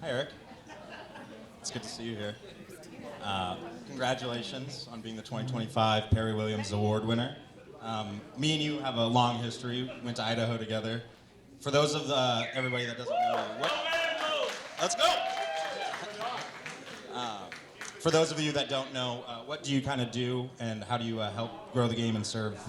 Hi, Eric. It's good to see you here. Congratulations on being the 2025 Perry Williams Award winner. Me and you have a long history. Went to Idaho together. For those of everybody that doesn't know, let's go. For those of you that don't know, what do you kind of do, and how do you help grow the game and serve?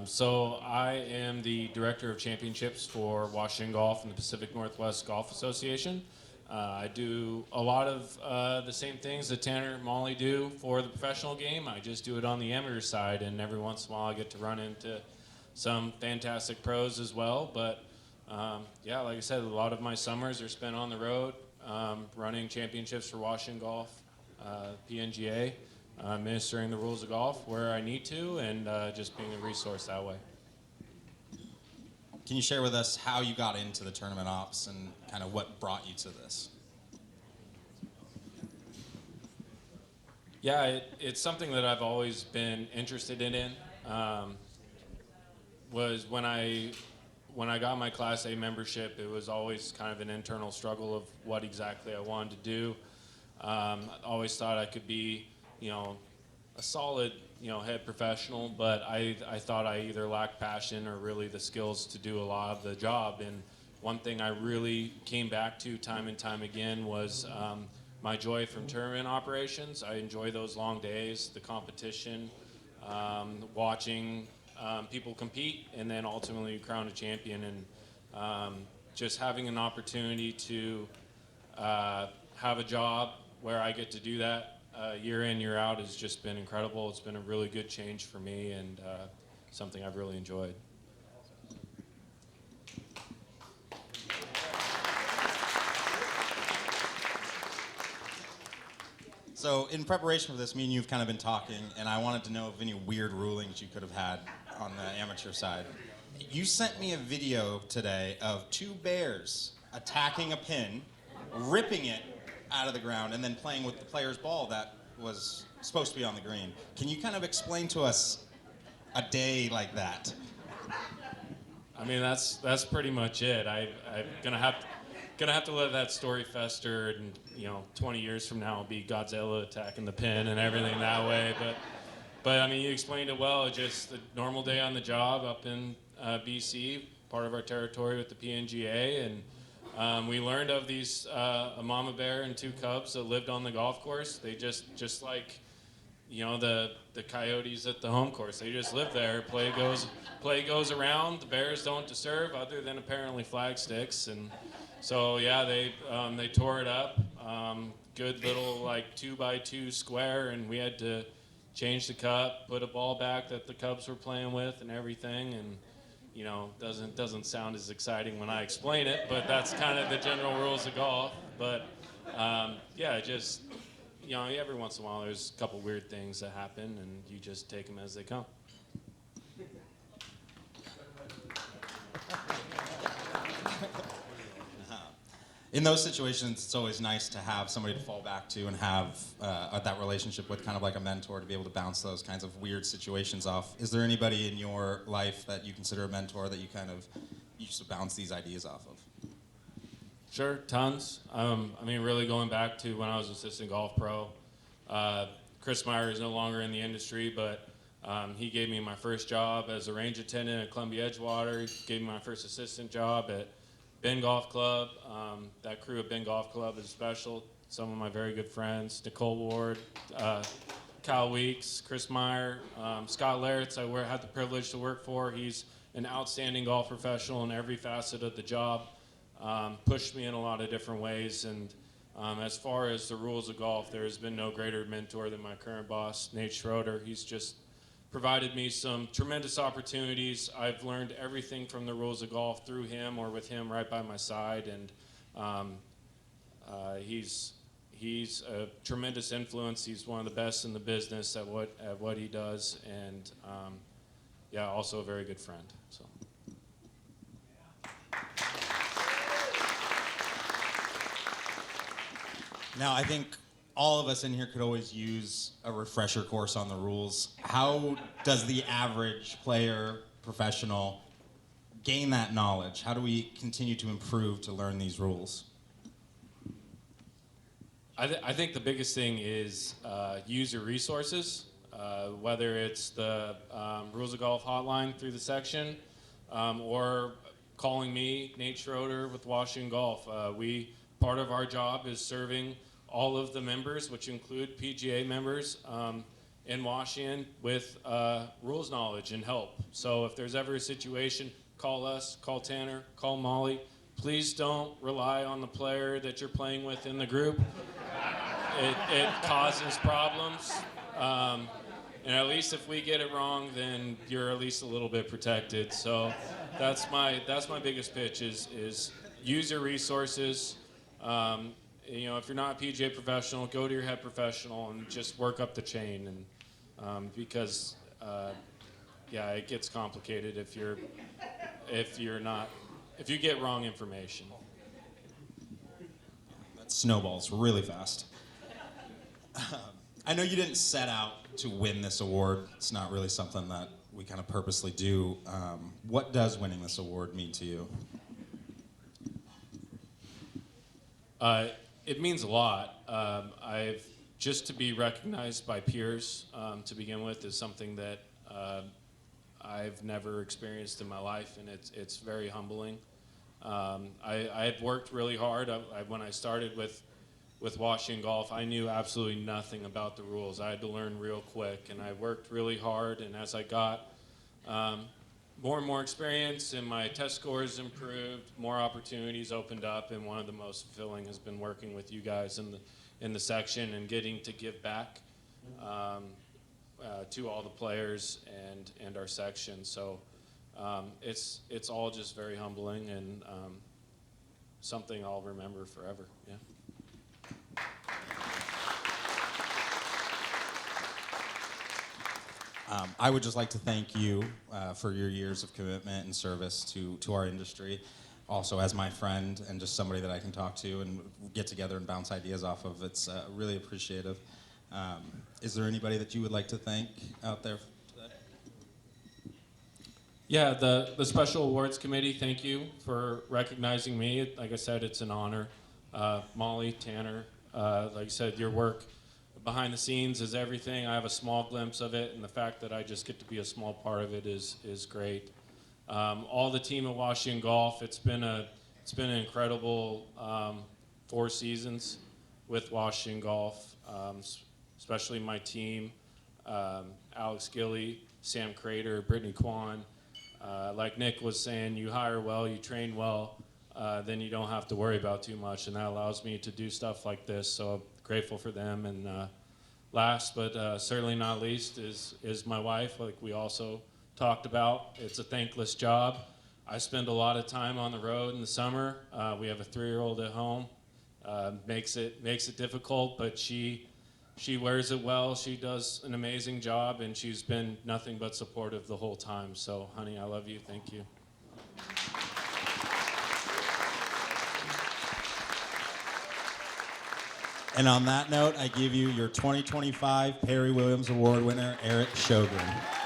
So I am the Director of Championships for Washington Golf and the Pacific Northwest Golf Association. I do a lot of the same things that Tanner and Molly do for the professional game. I just do it on the amateur side, and every once in a while I get to run into some fantastic pros as well. But yeah, like I said, a lot of my summers are spent on the road, running championships for Washington Golf, PNGA. Administering the rules of golf where I need to, and just being a resource that way. Can you share with us how you got into the tournament ops and kind of what brought you to this? Yeah, it's something that I've always been interested in. Was when I got my Class A membership, it was always kind of an internal struggle of what exactly I wanted to do. I always thought I could be a solid, head professional, but I thought I either lacked passion or really the skills to do a lot of the job. And one thing I really came back to time and time again was my joy from tournament operations. I enjoy those long days, the competition, watching people compete, and then ultimately crown a champion. And just having an opportunity to have a job where I get to do that year in, year out has just been incredible. It's been a really good change for me, and something I've really enjoyed. So in preparation for this, me and you have kind of been talking, and I wanted to know of any weird rulings you could have had on the amateur side. You sent me a video today of two bears attacking a pin, ripping it out of the ground, and then playing with the player's ball that was supposed to be on the green. Can you kind of explain to us a day like that? I mean, that's pretty much it. I'm gonna have to let that story fester, and 20 years from now, it'll be Godzilla attacking the pin and everything that way. But I mean, you explained it well. Just a normal day on the job up in BC, part of our territory with the PNGA, and we learned of these a mama bear and two cubs that lived on the golf course. They just like the coyotes at the home course. They just live there. Play goes around. The bears don't disturb, other than apparently flag sticks. And so yeah, they tore it up. Good little 2x2 square, and we had to change the cup, put a ball back that the cubs were playing with, and everything. And doesn't sound as exciting when I explain it, but that's kind of the general rules of golf. But yeah, just every once in a while there's a couple weird things that happen, and you just take them as they come. In those situations, it's always nice to have somebody to fall back to and have that relationship with, kind of like a mentor, to be able to bounce those kinds of weird situations off. Is there anybody in your life that you consider a mentor that you used to bounce these ideas off of? Sure, tons. I mean, really going back to when I was assistant golf pro. Chris Meyer is no longer in the industry, but he gave me my first job as a range attendant at Columbia Edgewater. He gave me my first assistant job at Ben Golf Club. That crew at Ben Golf Club is special. Some of my very good friends, Nicole Ward, Kyle Weeks, Chris Meyer, Scott Laritz, I had the privilege to work for. He's an outstanding golf professional in every facet of the job. Pushed me in a lot of different ways. And as far as the rules of golf, there has been no greater mentor than my current boss, Nate Schroeder. He's just provided me some tremendous opportunities. I've learned everything from the rules of golf through him or with him right by my side, and he's a tremendous influence. He's one of the best in the business at what he does, and yeah, also a very good friend. So. Now, I think all of us in here could always use a refresher course on the rules. How does the average player, professional, gain that knowledge? How do we continue to improve to learn these rules? I think the biggest thing is user resources, whether it's the Rules of Golf hotline through the section, or calling me, Nate Schroeder with Washington Golf. Part of our job is serving all of the members, which include PGA members in Washington, with rules knowledge and help. So if there's ever a situation, call us, call Tanner, call Molly. Please don't rely on the player that you're playing with in the group. It causes problems. And at least if we get it wrong, then you're at least a little bit protected. So that's my biggest pitch is user resources. If you're not a PGA professional, go to your head professional and just work up the chain. And because it gets complicated if you get wrong information. That snowballs really fast. I know you didn't set out to win this award. It's not really something that we kind of purposely do. What does winning this award mean to you? It means a lot. Just to be recognized by peers to begin with is something that I've never experienced in my life, and it's very humbling. I had worked really hard. When I started with Washington Golf, I knew absolutely nothing about the rules. I had to learn real quick, and I worked really hard, and as I got more and more experience and my test scores improved, more opportunities opened up, and one of the most fulfilling has been working with you guys in the section and getting to give back to all the players and our section. So it's all just very humbling and something I'll remember forever. Yeah. I would just like to thank you for your years of commitment and service to our industry. Also, as my friend and just somebody that I can talk to and get together and bounce ideas off of, it's really appreciative. Is there anybody that you would like to thank out there today? Yeah, the Special Awards Committee, thank you for recognizing me. Like I said, it's an honor. Molly, Tanner, like I said, your work behind the scenes is everything. I have a small glimpse of it, and the fact that I just get to be a small part of it is great. All the team at Washington Golf, it's been an incredible 4 seasons with Washington Golf, especially my team, Alex Gilley, Sam Crater, Brittany Kwan. Like Nick was saying, you hire well, you train well, then you don't have to worry about too much, and that allows me to do stuff like this. So I'm grateful for them. And last but certainly not least is my wife, like we also talked about. It's a thankless job. I spend a lot of time on the road in the summer. We have a 3-year-old at home. Makes it difficult, but she wears it well. She does an amazing job, and she's been nothing but supportive the whole time. So, honey, I love you. Thank you. And on that note, I give you your 2025 Perry Williams Award winner, Eric Sjogren.